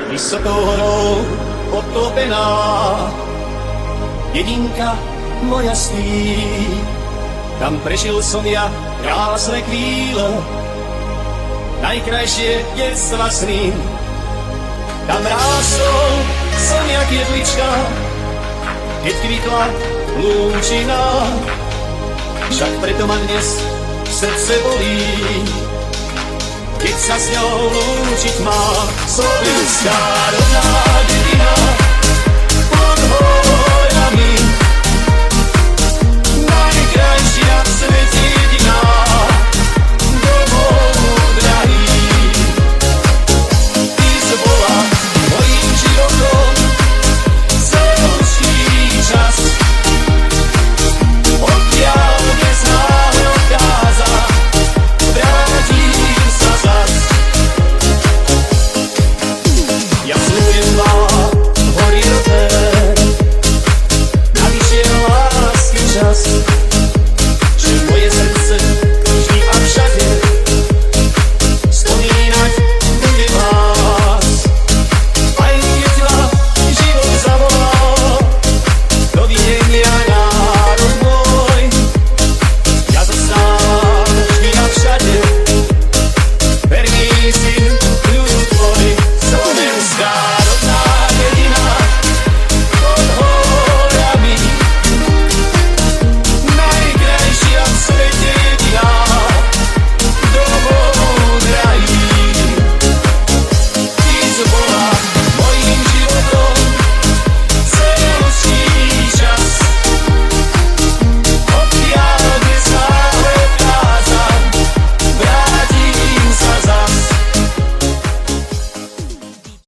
vysokou horou potopená. Dedinka moja spí, tam prežil som ja krásne chvíle, najkrajšie detstva sny. Tam rástol som jak jedlička, keď kvitla lúčina. Však preto ma dnes srdce bolí, keď sa s ňou lúčiť má slovenská rodná.